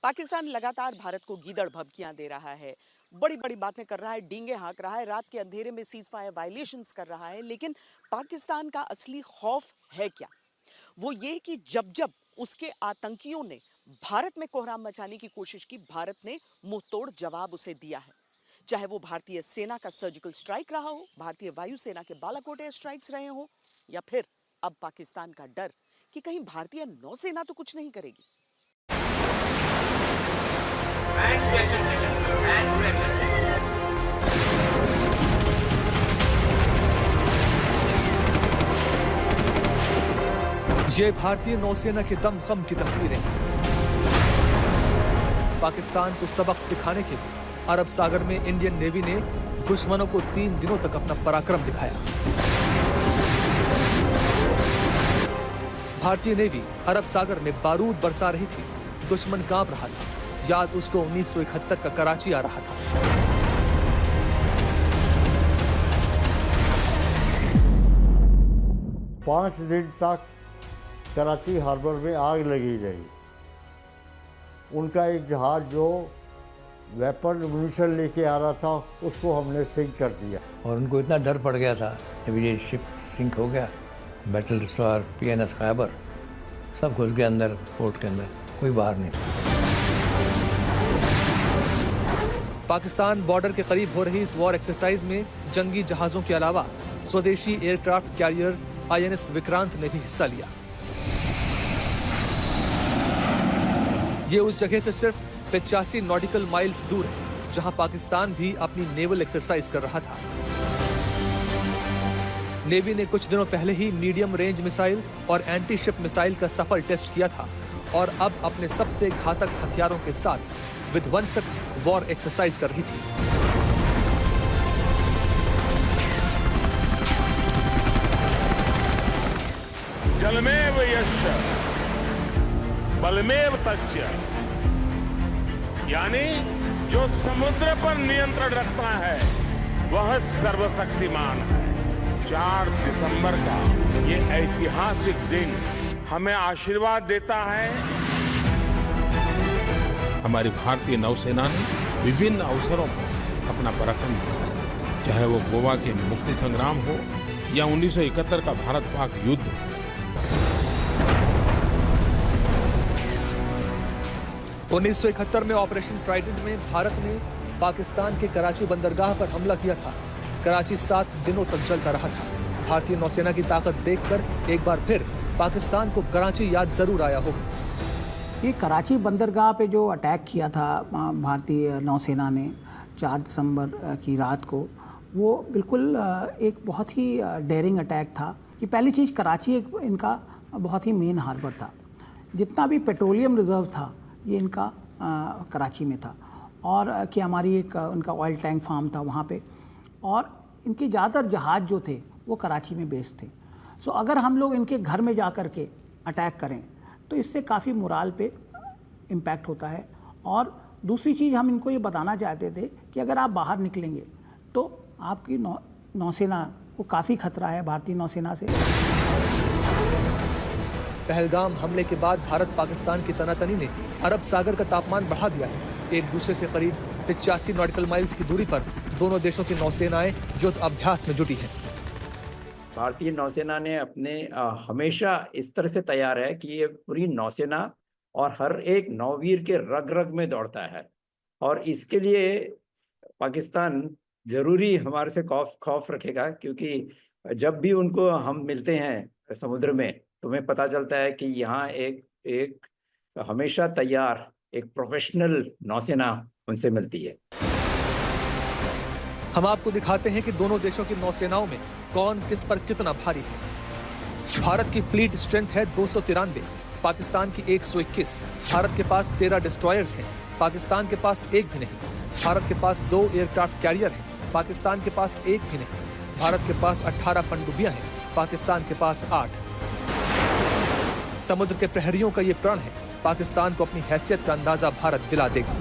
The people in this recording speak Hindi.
पाकिस्तान लगातार भारत को गीदड़ भभकियां दे रहा है, बड़ी बड़ी बातें कर रहा है, डींगे हाँक रहा है, रात के अंधेरे में सीज फायर वायलेशंस कर रहा है। लेकिन पाकिस्तान का असली खौफ है क्या? वो ये कि जब जब उसके आतंकियों ने भारत में कोहराम मचाने की कोशिश की, भारत ने मुंह तोड़ जवाब उसे दिया है। चाहे वो भारतीय सेना का सर्जिकल स्ट्राइक रहा हो, भारतीय वायुसेना के बालाकोट एयर स्ट्राइक्स रहे हो, या फिर अब पाकिस्तान का डर कि कहीं भारतीय नौसेना तो कुछ नहीं करेगी। ये भारतीय नौसेना के दमखम की तस्वीरें हैं। पाकिस्तान को सबक सिखाने के लिए अरब सागर में इंडियन नेवी ने दुश्मनों को 3 दिनों तक अपना पराक्रम दिखाया। भारतीय नेवी अरब सागर में बारूद बरसा रही थी, दुश्मन कांप रहा था। याद उसको 1971 का कराची आ रहा था। पांच दिन तक कराची हार्बर में आग लगी रही। उनका एक जहाज जो वेपन म्यूनिशन लेके आ रहा था, उसको हमने सिंक कर दिया। और उनको इतना डर पड़ गया था, जब ये शिप सिंक हो गया, बैटल डिस्ट्रॉयर PNS खैबर सब घुस गए अंदर, पोर्ट के अंदर, कोई बाहर नहीं था। पाकिस्तान बॉर्डर के करीब हो रही इस वॉर एक्सरसाइज में जंगी जहाजों के अलावा स्वदेशी एयरक्राफ्ट कैरियर INS विक्रांत ने भी हिस्सा लिया। ये उस जगह से सिर्फ 85 नॉटिकल माइल्स दूर है जहां पाकिस्तान भी अपनी नेवल एक्सरसाइज कर रहा था। नेवी ने कुछ दिनों पहले ही मीडियम रेंज मिसाइल और एंटी शिप मिसाइल का सफल टेस्ट किया था और अब अपने सबसे घातक हथियारों के साथ विध्वंसक वॉर एक्सरसाइज कर रही थी। जलमेव यस्य बलमेव तस्य, यानी जो समुद्र पर नियंत्रण रखता है वह सर्वशक्तिमान है। 4 दिसंबर का ये ऐतिहासिक दिन हमें आशीर्वाद देता है। हमारी भारतीय नौसेना ने विभिन्न अवसरों पर अपना पराक्रम दिखाया, चाहे वो गोवा के मुक्ति संग्राम हो या 1971 का भारत पाक युद्ध। 1971 में ऑपरेशन ट्राइडेंट में भारत ने पाकिस्तान के कराची बंदरगाह पर हमला किया था। कराची 7 दिनों तक जलता रहा था। भारतीय नौसेना की ताकत देखकर एक बार फिर पाकिस्तान को कराची याद जरूर आया होगा। ये कराची बंदरगाह पे जो अटैक किया था भारतीय नौसेना ने 4 दिसंबर की रात को, वो बिल्कुल एक बहुत ही डेयरिंग अटैक था। कि पहली चीज़, कराची एक इनका बहुत ही मेन हार्बर था। जितना भी पेट्रोलियम रिजर्व था ये इनका कराची में था, और कि हमारी एक उनका ऑयल टैंक फार्म था वहाँ पे, और इनके ज़्यादातर जहाज़ जो थे वो कराची में बेस्ड थे। सो अगर हम लोग इनके घर में जा कर के अटैक करें तो इससे काफ़ी मोराल पे इम्पैक्ट होता है। और दूसरी चीज़ हम इनको ये बताना चाहते थे कि अगर आप बाहर निकलेंगे तो आपकी नौसेना को काफ़ी खतरा है, भारतीय नौसेना से। पहलगाम हमले के बाद भारत पाकिस्तान की तनातनी ने अरब सागर का तापमान बढ़ा दिया है। एक दूसरे से करीब 85 नॉटिकल माइल्स की दूरी पर दोनों देशों की नौसेनाएं युद्ध अभ्यास में जुटी हैं। भारतीय नौसेना ने अपने हमेशा इस तरह से तैयार है कि ये पूरी नौसेना और हर एक नौवीर के रग रग में दौड़ता है, और इसके लिए पाकिस्तान जरूरी हमारे से खौफ रखेगा, क्योंकि जब भी उनको हम मिलते हैं समुद्र में तो हमें पता चलता है कि यहाँ एक हमेशा तैयार एक प्रोफेशनल नौसेना उनसे मिलती है। हम आपको दिखाते हैं कि दोनों देशों की नौसेनाओं में कौन किस पर कितना भारी है। भारत की फ्लीट स्ट्रेंथ है 293, पाकिस्तान की 121। भारत के पास 13 डिस्ट्रॉयर्स हैं, पाकिस्तान के पास एक भी नहीं। भारत के पास 2 एयरक्राफ्ट कैरियर हैं, पाकिस्तान के पास एक भी नहीं। भारत के पास 18 पनडुब्बियां हैं, पाकिस्तान के पास 8। समुद्र के प्रहरियों का ये प्रण है, पाकिस्तान को अपनी हैसियत का अंदाजा भारत दिला देगा।